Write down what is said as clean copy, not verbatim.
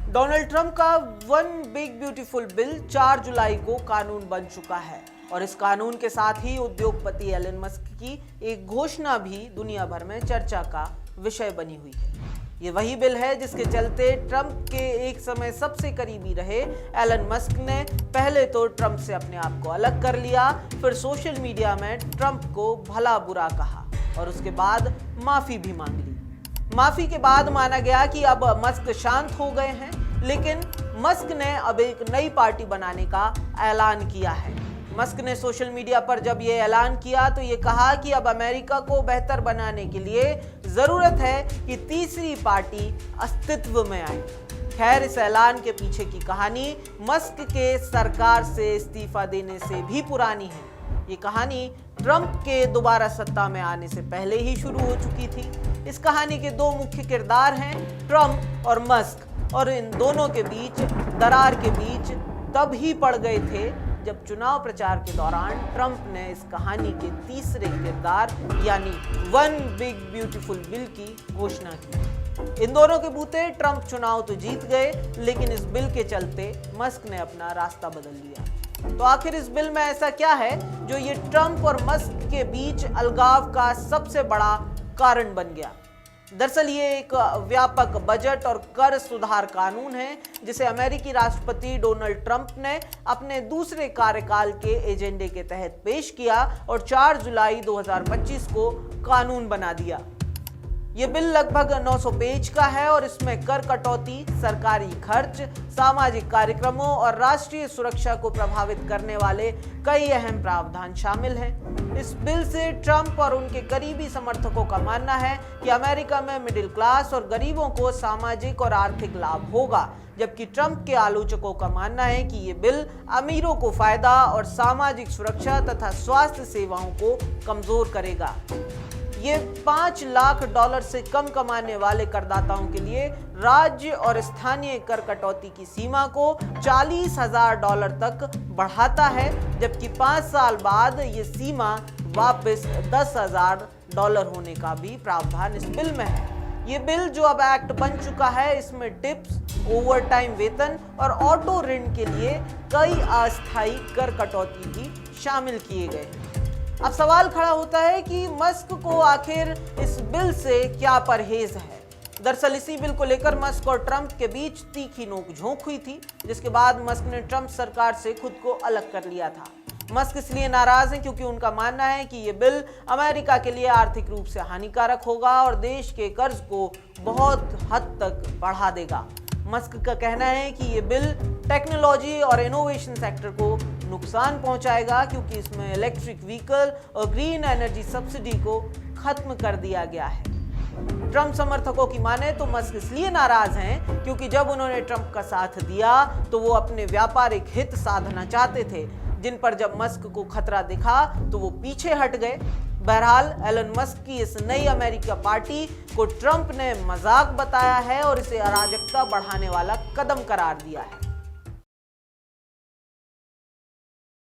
Donald Trump का one big beautiful bill 4 जुलाई को कानून बन चुका है और इस कानून के साथ ही उद्योगपति एलन मस्क की एक घोषणा भी दुनिया भर में चर्चा का विषय बनी हुई है। ये वही बिल है जिसके चलते ट्रंप के एक समय सबसे करीबी रहे एलन मस्क ने पहले तो ट्रंप से अपने आप को अलग कर लिया, फिर सोशल मीडिया में ट्रंप को भला बुरा कहा और उसके बाद माफी भी मांग ली। माफी के बाद माना गया कि अब मस्क शांत हो गए हैं, लेकिन मस्क ने अब एक नई पार्टी बनाने का ऐलान किया है। मस्क ने सोशल मीडिया पर जब ये ऐलान किया तो ये कहा कि अब अमेरिका को बेहतर बनाने के लिए जरूरत है कि तीसरी पार्टी अस्तित्व में आए। खैर, इस ऐलान के पीछे की कहानी मस्क के सरकार से इस्तीफा देने से भी पुरानी है। ये कहानी ट्रंप के दोबारा सत्ता में आने से पहले ही शुरू हो चुकी थी। इस कहानी के दो मुख्य किरदार हैं, ट्रंप और मस्क, और इन दोनों के बीच दरार के बीच तब ही पड़ गए थे जब चुनाव प्रचार के दौरान ट्रंप ने इस कहानी के तीसरे किरदार यानी वन बिग ब्यूटीफुल बिल की घोषणा की। इन दोनों के बूते ट्रंप चुनाव तो जीत गए, लेकिन इस बिल के चलते मस्क ने अपना रास्ता बदल लिया। तो आखिर इस बिल में ऐसा क्या है जो ये ट्रंप और मस्क के बीच अलगाव का सबसे बड़ा कारण बन गया? दरअसल ये एक व्यापक बजट और कर सुधार कानून है जिसे अमेरिकी राष्ट्रपति डोनाल्ड ट्रंप ने अपने दूसरे कार्यकाल के एजेंडे के तहत पेश किया और 4 जुलाई 2025 को कानून बना दिया। ये बिल लगभग 900 पेज का है और इसमें कर कटौती, सरकारी खर्च, सामाजिक कार्यक्रमों और राष्ट्रीय सुरक्षा को प्रभावित करने वाले कई अहम प्रावधान शामिल हैं। इस बिल से ट्रंप और उनके करीबी समर्थकों का मानना है कि अमेरिका में मिडिल क्लास और गरीबों को सामाजिक और आर्थिक लाभ होगा, जबकि ट्रंप के आलोचकों का मानना है कि ये बिल अमीरों को फायदा और सामाजिक सुरक्षा तथा स्वास्थ्य सेवाओं को कमजोर करेगा। ये $5 लाख से कम कमाने वाले करदाताओं के लिए राज्य और स्थानीय कर कटौती की सीमा को $40,000 तक बढ़ाता है, जबकि 5 साल बाद ये सीमा वापस $10,000 होने का भी प्रावधान इस बिल में है। ये बिल जो अब एक्ट बन चुका है, इसमें टिप्स, ओवरटाइम वेतन और ऑटो ऋण के लिए कई अस्थायी कर कटौती भी शामिल किए गए हैं। अब सवाल खड़ा होता है कि मस्क को आखिर इस बिल से क्या परहेज है। दरअसल इसी बिल को लेकर मस्क और ट्रंप के बीच तीखी नोकझोंक हुई थी, जिसके बाद मस्क ने ट्रंप सरकार से खुद को अलग कर लिया था। मस्क इसलिए नाराज हैं क्योंकि उनका मानना है कि ये बिल अमेरिका के लिए आर्थिक रूप से हानिकारक होगा और देश के कर्ज को बहुत हद तक बढ़ा देगा। मस्क का कहना है कि ये बिल टेक्नोलॉजी और इनोवेशन सेक्टर को नुकसान पहुंचाएगा क्योंकि इसमें इलेक्ट्रिक व्हीकल और ग्रीन एनर्जी सब्सिडी को खत्म कर दिया गया है। ट्रंप समर्थकों की माने तो मस्क इसलिए नाराज हैं क्योंकि जब उन्होंने ट्रंप का साथ दिया तो वो अपने व्यापारिक हित साधना चाहते थे, जिन पर जब मस्क को खतरा दिखा तो वो पीछे हट गए। बहरहाल एलन मस्क की इस नई अमेरिका पार्टी को ट्रंप ने मजाक बताया है और इसे अराजकता बढ़ाने वाला कदम करार दिया है।